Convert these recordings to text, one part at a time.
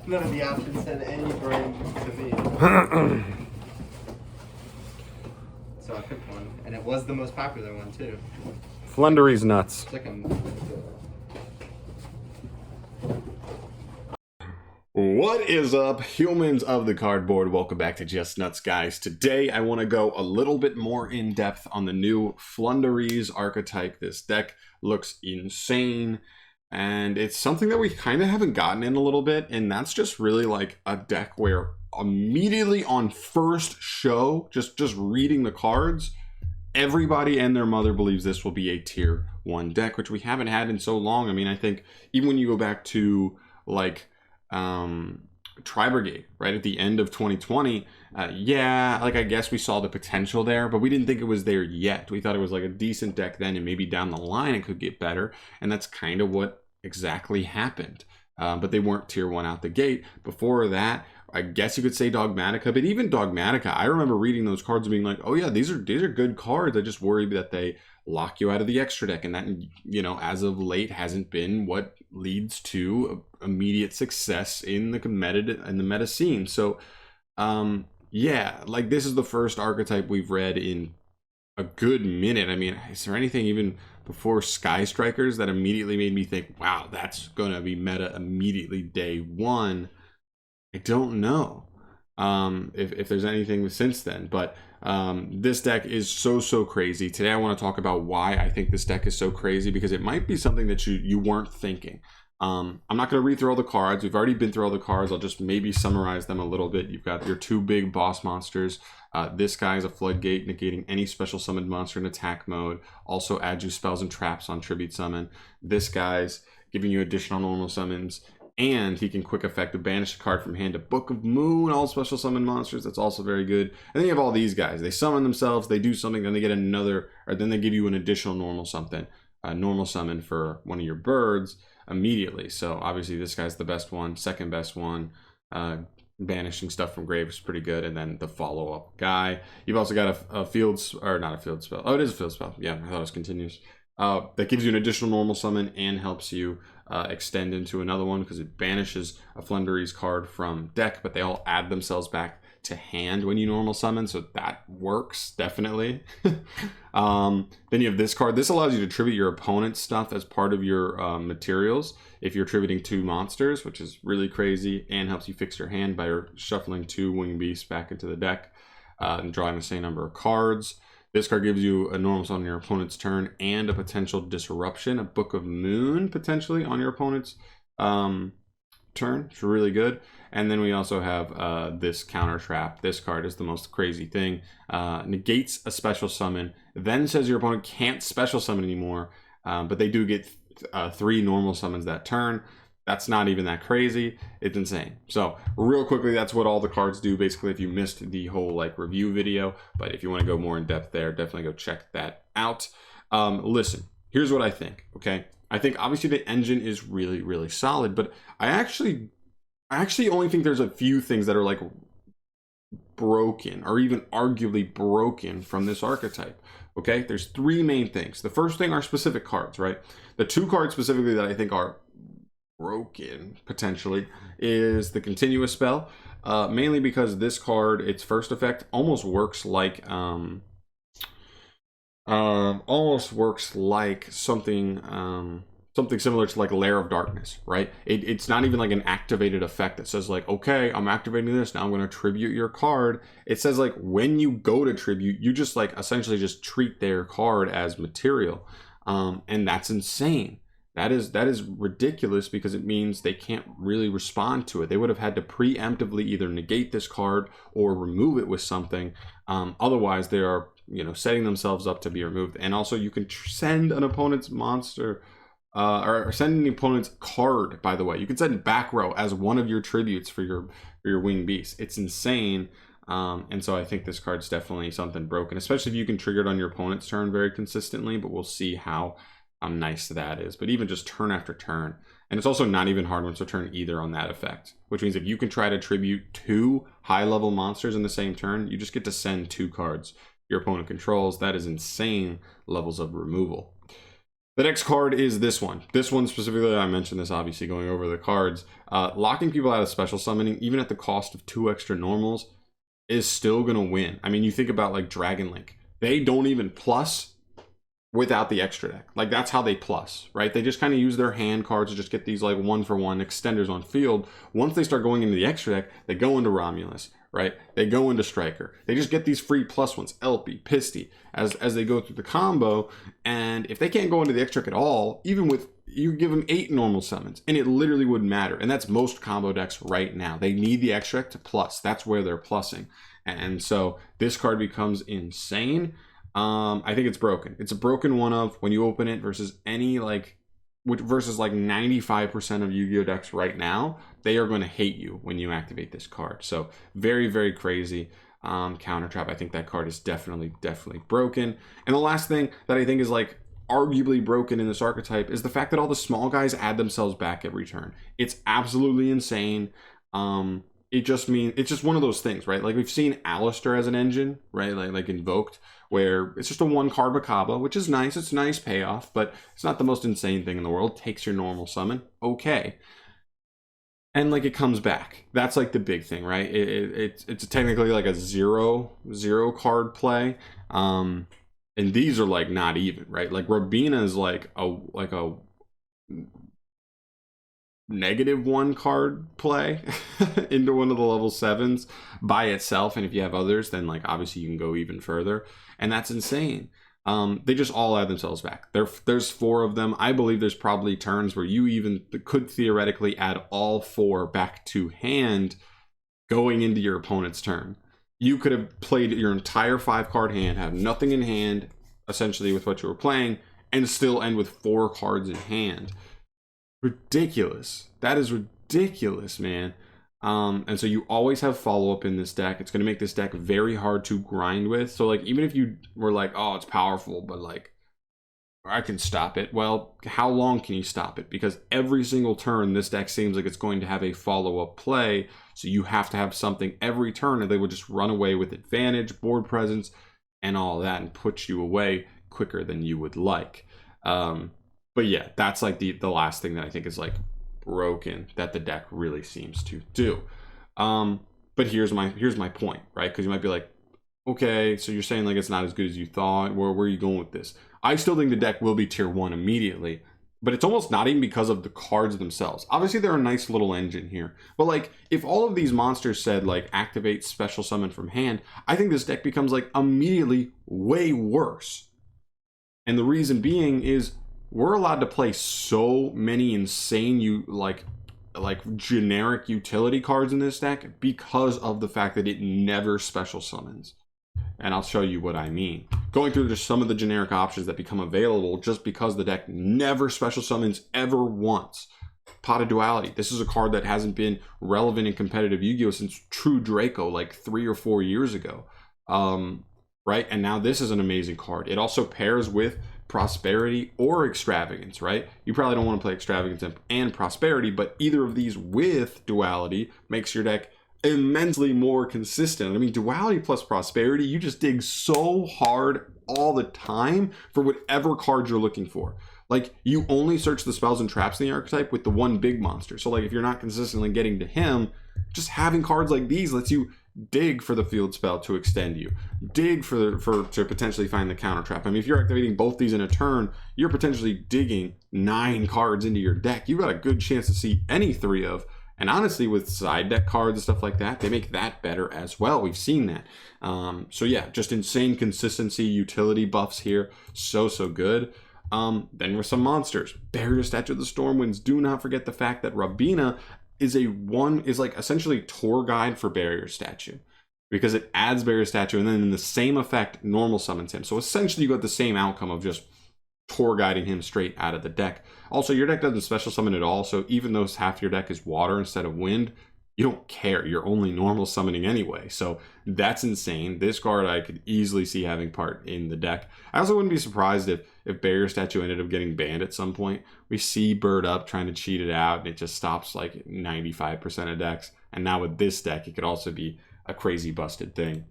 None of the options had any brain to me. So I picked one, and it was the most popular one too. Flunderies nuts. It's like a What is up, humans of the cardboard? Welcome back to Just Nuts, guys. Today I want to go a little bit more in depth on the new Flundereeze archetype. This deck looks insane, and it's something that we kind of haven't gotten in a little bit, and that's just really like a deck where immediately on first show, just reading the cards, everybody and their mother believes this will be a tier 1 deck, which we haven't had in so long. I mean, I think even when you go back to like Tri Brigade right at the end of 2020, yeah, like I guess we saw the potential there, but we didn't think it was there yet. We thought it was like a decent deck then, and maybe down the line it could get better, and that's kind of what exactly happened. But they weren't tier 1 out the gate. Before that, I guess you could say Dogmatica, but even Dogmatica, I remember reading those cards and being like, oh yeah, these are good cards. I just worry that they lock you out of the extra deck, and that, you know, as of late hasn't been what leads to immediate success in the meta scene. So yeah, like this is the first archetype we've read in a good minute. I mean, is there anything even before Sky Strikers that immediately made me think, wow, that's gonna be meta immediately day one? I don't know if there's anything since then, but this deck is so crazy. Today I want to talk about why I think this deck is so crazy, because it might be something that you weren't thinking. I'm not going to read through all the cards. We've already been through all the cards. I'll just maybe summarize them a little bit. You've got your 2 big boss monsters. This guy is a floodgate, negating any special summoned monster in attack mode. Also adds you spells and traps on tribute summon. This guy's giving you additional normal summons, and he can quick effect to banish a card from hand to Book of Moon, all special summon monsters. That's also very good. And then you have all these guys. They summon themselves, they do something, then they get another, or then they give you an additional normal something. A normal summon for one of your birds immediately. So obviously this guy's the best one. Second best one, banishing stuff from grave is pretty good. And then the follow-up guy. You've also got a field, or not a field spell. Oh, it is a field spell. Yeah, I thought it was continuous. That gives you an additional normal summon and helps you extend into another one, because it banishes a Flunderies card from deck, but they all add themselves back to hand when you normal summon, so that works definitely. Then you have this card. This allows you to tribute your opponent's stuff as part of your materials if you're tributing 2 monsters, which is really crazy, and helps you fix your hand by shuffling 2 winged beasts back into the deck and drawing the same number of cards. This card gives you a normal summon on your opponent's turn and a potential disruption, a Book of Moon potentially on your opponent's turn. It's really good. And then we also have this counter trap. This card is the most crazy thing. Negates a special summon, then says your opponent can't special summon anymore, but they do get 3 normal summons that turn. That's not even that crazy. It's insane. So real quickly, that's what all the cards do basically, if you missed the whole like review video. But if you want to go more in depth there, definitely go check that out. Listen, here's what I think, okay? I think obviously the engine is really solid, but I actually only think there's a few things that are like broken, or even arguably broken, from this archetype. Okay, there's 3 main things. The first thing are specific cards, right? The 2 cards specifically that I think are broken potentially is the continuous spell, mainly because this card, its first effect almost works like something similar to like Lair of Darkness, right? It's not even like an activated effect that says like, okay, I'm activating this, now I'm going to tribute your card. It says like when you go to tribute, you just like essentially just treat their card as material, and that's insane. That is ridiculous, because it means they can't really respond to it. They would have had to preemptively either negate this card or remove it with something. Otherwise, they are, you know, setting themselves up to be removed. And also, you can send an opponent's monster, or send an opponent's card. By the way, you can send back row as one of your tributes for your winged beast. It's insane. And so I think this card's definitely something broken, especially if you can trigger it on your opponent's turn very consistently. But we'll see how nice that is. But even just turn after turn, and it's also not even hard once to turn either on that effect, which means if you can try to tribute 2 high level monsters in the same turn, you just get to send 2 cards your opponent controls. That is insane levels of removal. The next card is this one. This one specifically, I mentioned this obviously going over the cards. Locking people out of special summoning, even at the cost of 2 extra normals, is still going to win. I mean, you think about like Dragon Link. They don't even plus without the extra deck. Like, that's how they plus, right? They just kind of use their hand cards to just get these like 1-for-1 extenders on field. Once they start going into the extra deck, they go into Romulus, right? They go into Striker. They just get these free plus ones, Elpy, Pisty, as they go through the combo. And if they can't go into the extra deck at all, even with, you give them 8 normal summons, and it literally wouldn't matter. And that's most combo decks right now. They need the extra deck to plus. That's where they're plussing. And so this card becomes insane. I think it's broken. It's a broken one of when you open it versus any versus like 95% of Yu-Gi-Oh decks right now. They are going to hate you when you activate this card. So very, very crazy. Counter trap. I think that card is definitely broken. And the last thing that I think is like arguably broken in this archetype is the fact that all the small guys add themselves back every turn. It's absolutely insane. It's just one of those things, right? Like we've seen Alistair as an engine, right? Like Invoked, where it's just a 1-card Makaba, which is nice. It's a nice payoff, but it's not the most insane thing in the world. Takes your normal summon. Okay. And like it comes back. That's like the big thing, right? It's technically like a zero card play. And these are like not even, right? Like Rabina is like a -1 card play into one of the level 7s by itself, and if you have others, then like obviously you can go even further, and that's insane. They just all add themselves back. There's 4 of them. I believe there's probably turns where you even could theoretically add all 4 back to hand going into your opponent's turn. You could have played your entire 5-card hand, have nothing in hand essentially with what you were playing, and still end with 4 cards in hand. Ridiculous. That is ridiculous, man. And so you always have follow-up in this deck. It's going to make this deck very hard to grind with. So like even if you were like, oh, it's powerful, but like I can stop it. Well, how long can you stop it? Because every single turn this deck seems like it's going to have a follow-up play. So you have to have something every turn, or they would just run away with advantage, board presence, and all that, and put you away quicker than you would like. But yeah, that's like the last thing that I think is like broken that the deck really seems to do. But here's my point, right? Because you might be like, okay, so you're saying like it's not as good as you thought. Where are you going with this? I still think the deck will be tier 1 immediately, but it's almost not even because of the cards themselves. Obviously, they're a nice little engine here, but like if all of these monsters said like activate special summon from hand, I think this deck becomes like immediately way worse. And the reason being is we're allowed to play so many insane like generic utility cards in this deck because of the fact that it never special summons. And I'll show you what I mean. Going through just some of the generic options that become available just because the deck never special summons ever once. Pot of Duality. This is a card that hasn't been relevant in competitive Yu-Gi-Oh! Since True Draco like 3 or 4 years ago. Right? And now this is an amazing card. It also pairs with Prosperity or Extravagance, right? You probably don't want to play Extravagance and Prosperity, but either of these with Duality makes your deck immensely more consistent. I mean, Duality plus Prosperity, you just dig so hard all the time for whatever card you're looking for. Like, you only search the spells and traps in the archetype with the one big monster. So like if you're not consistently getting to him, just having cards like these lets you dig for the field spell to extend you, dig to potentially find the counter trap. I mean, if you're activating both these in a turn, you're potentially digging 9 cards into your deck. You've got a good chance to see any 3 of. And honestly, with side deck cards and stuff like that, they make that better as well. We've seen that. So yeah, just insane consistency, utility buffs here. So good. Then with some monsters. Barrier Statue of the Stormwinds. Do not forget the fact that Rabina is like essentially tour guide for Barrier Statue, because it adds Barrier Statue and then in the same effect normal summons him. So essentially you got the same outcome of just tour guiding him straight out of the deck. Also, your deck doesn't special summon at all, so even though half your deck is water instead of wind, you don't care. You're only normal summoning anyway. So that's insane. This card I could easily see having part in the deck. I also wouldn't be surprised if Barrier Statue ended up getting banned at some point. We see Bird Up trying to cheat it out, and it just stops like 95% of decks. And now with this deck, it could also be a crazy busted thing.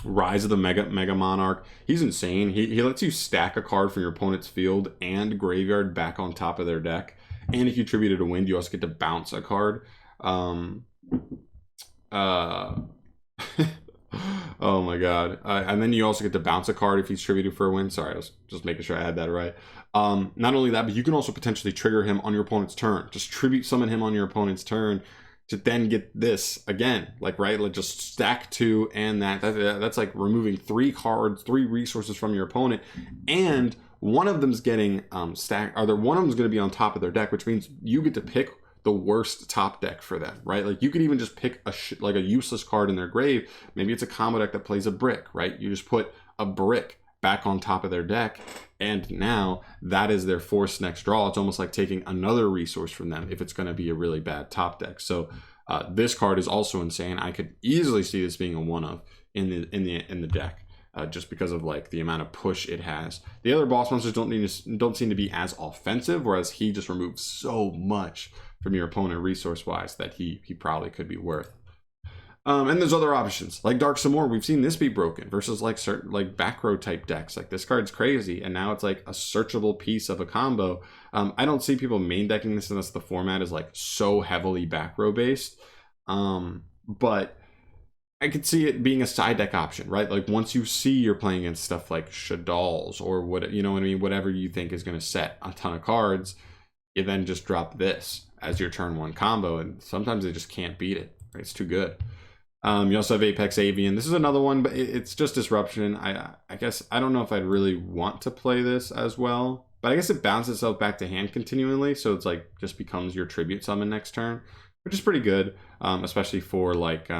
Rise of the Mega Monarch. He's insane. He lets you stack a card from your opponent's field and graveyard back on top of their deck. And if you tribute it a wind, you also get to bounce a card. Oh my god. And then you also get to bounce a card if he's tributed for a win. Sorry, I was just making sure I had that right. Not only that, but you can also potentially trigger him on your opponent's turn. Just tribute summon him on your opponent's turn to then get this again. Like, right? Like, just stack 2 and that's like removing 3 cards, 3 resources from your opponent. And one of them's getting stacked, or one of them's going to be on top of their deck, which means you get to pick the worst top deck for them, right? Like, you could even just pick like a useless card in their grave. Maybe it's a combo deck that plays a brick, right? You just put a brick back on top of their deck, and now that is their forced next draw. It's almost like taking another resource from them if it's going to be a really bad top deck. So this card is also insane. I could easily see this being a one of in the deck. Just because of like the amount of push it has. The other boss monsters don't seem to be as offensive, whereas he just removes so much from your opponent resource wise that he probably could be worth. And there's other options like Dark Samor. We've seen this be broken versus like certain like back row type decks. Like, this card's crazy, and now it's like a searchable piece of a combo. I don't see people main decking this unless the format is like so heavily back row based. But I could see it being a side deck option, right? Like, once you see you're playing against stuff like Shadal's or what, you know what I mean? Whatever you think is going to set a ton of cards, you then just drop this as your turn 1 combo, and sometimes they just can't beat it, right? It's too good. You also have Apex Avian. This is another one, but it's just disruption. I guess I don't know if I'd really want to play this as well, but I guess it bounces itself back to hand continually, so it's like just becomes your tribute summon next turn, which is pretty good, especially for like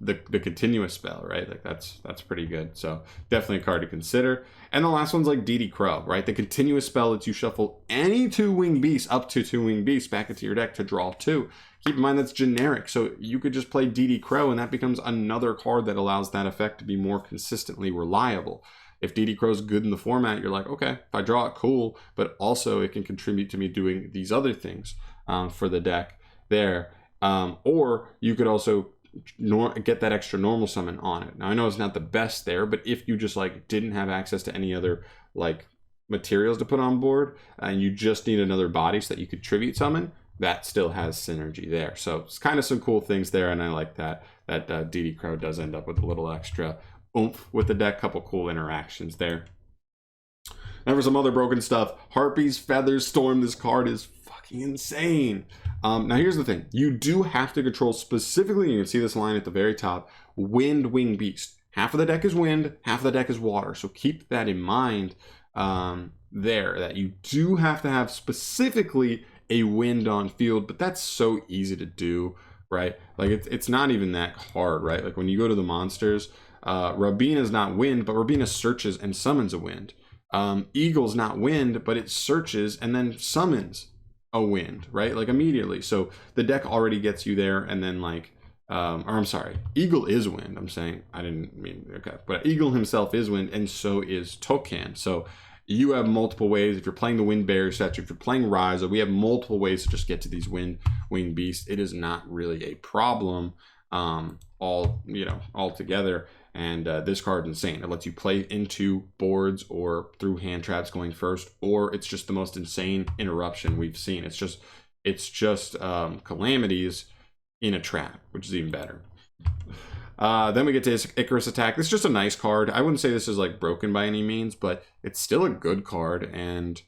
the continuous spell, right? Like, that's pretty good. So definitely a card to consider. And the last one's like DD Crow, right? The continuous spell lets you shuffle any 2-wing beasts, up to 2-wing beasts, back into your deck to draw 2. Keep in mind that's generic, so you could just play DD Crow and that becomes another card that allows that effect to be more consistently reliable. If DD Crow's good in the format, you're like, okay, if I draw it, cool, but also it can contribute to me doing these other things for the deck there. Or you could also get that extra normal summon on it. Now, I know it's not the best there, but if you just like didn't have access to any other like materials to put on board and you just need another body so that you could tribute summon, that still has synergy there. So it's kind of some cool things there, and I like that DD Crow does end up with a little extra oomph with the deck. Couple cool interactions there. Now for some other broken stuff, Harpy's Feathers Storm. This card is fucking insane. Now here's the thing. You do have to control specifically, you can see this line at the very top, Wind Wing Beast. Half of the deck is wind, half of the deck is water. So keep that in mind there, that you do have to have specifically a wind on field, but that's so easy to do, right? Like, it's not even that hard, right? Like, when you go to the monsters, Rabina's not wind, but Rabina searches and summons a wind. Eagle's not wind, but it searches and then summons a wind, right? Like, immediately. So the deck already gets you there, and then like, or I'm sorry, Eagle is wind. I'm saying, I didn't mean, okay. But Eagle himself is wind, and so is Tokan. So you have multiple ways. If you're playing the Wind Barrier statue, if you're playing Ryza, we have multiple ways to just get to these Wing Beasts. It is not really a problem all together. And this card is insane. It lets you play into boards or through hand traps going first, or it's just the most insane interruption we've seen. It's just calamities in a trap, which is even better. Then we get to Icarus Attack. This is just a nice card. I wouldn't say this is like broken by any means, but it's still a good card. And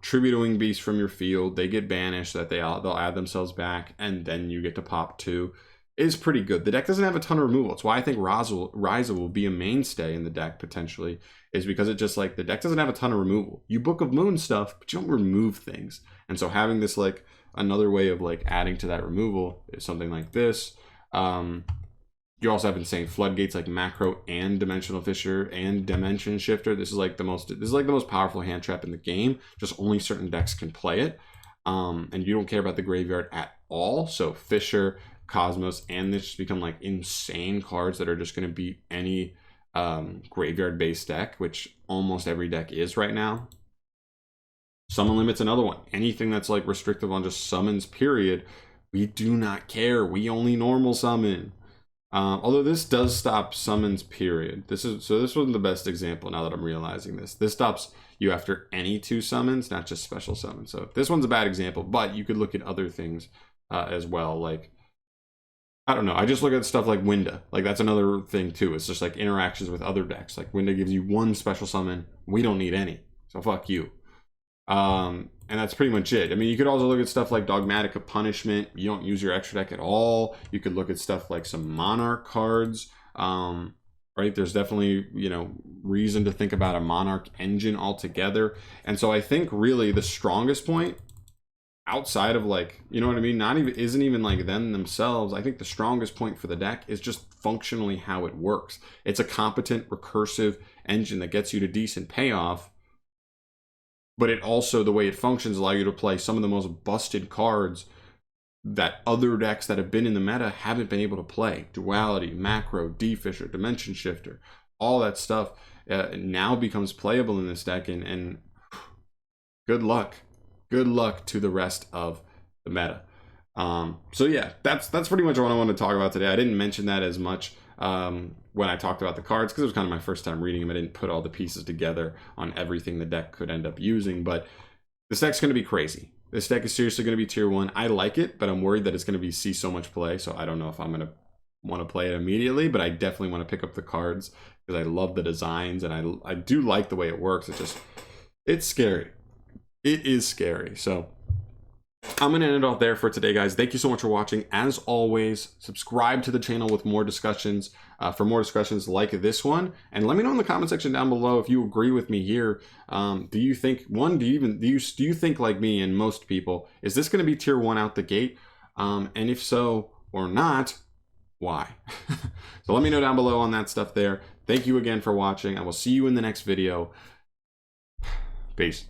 tribute a winged beast from your field. They get banished, so that they'll add themselves back, and then you get to pop 2. Is pretty good. The deck doesn't have a ton of removal. It's why I think Ryza will be a mainstay in the deck potentially, is because it just like the deck doesn't have a ton of removal. You Book of Moon stuff, but you don't remove things. And so having this like another way of like adding to that removal is something like this. You also have insane floodgates like Macro and Dimensional Fissure and Dimension Shifter. This is like the most powerful hand trap in the game. Just only certain decks can play it. And you don't care about the graveyard at all. So Fissure, Cosmos, and this just become like insane cards that are just going to beat any graveyard based deck, which almost every deck is right now. Summon Limit's another one. Anything that's like restrictive on just summons, period, we do not care. We only normal summon. Although this does stop summons, period. This wasn't the best example now that I'm realizing this. This stops you after any 2 summons, not just special summons. So this one's a bad example, but you could look at other things as well. Like, I don't know. I just look at stuff like Winda. Like, that's another thing too. It's just like interactions with other decks. Like, Winda gives you 1 special summon. We don't need any. So fuck you. And that's pretty much it. I mean, you could also look at stuff like Dogmatic of Punishment. You don't use your extra deck at all. You could look at stuff like some Monarch cards. Right? There's definitely, you know, reason to think about a Monarch engine altogether. And so I think really the strongest point outside of, like, you know what I mean, isn't even like them themselves. I think the strongest point for the deck is just functionally how it works. It's a competent recursive engine that gets you to decent payoff, but it also, the way it functions, allow you to play some of the most busted cards that other decks that have been in the meta haven't been able to play. Duality, Macro, D-Fisher, Dimension Shifter, all that stuff now becomes playable in this deck, and good luck. Good luck to the rest of the meta. So yeah, that's pretty much what I want to talk about today. I didn't mention that as much when I talked about the cards, because it was kind of my first time reading them. I didn't put all the pieces together on everything the deck could end up using, but this deck's going to be crazy. This deck is seriously going to be tier 1. I like it, but I'm worried that it's going to see so much play, so I don't know if I'm going to want to play it immediately, but I definitely want to pick up the cards because I love the designs, and I do like the way it works. It's scary. It is scary. So I'm going to end it off there for today, guys. Thank you so much for watching. As always, subscribe to the channel with more discussions, for more discussions like this one. And let me know in the comment section down below if you agree with me here. Do you think, do you think like me and most people, is this going to be tier 1 out the gate? And if so or not, why? So let me know down below on that stuff there. Thank you again for watching. I will see you in the next video. Peace.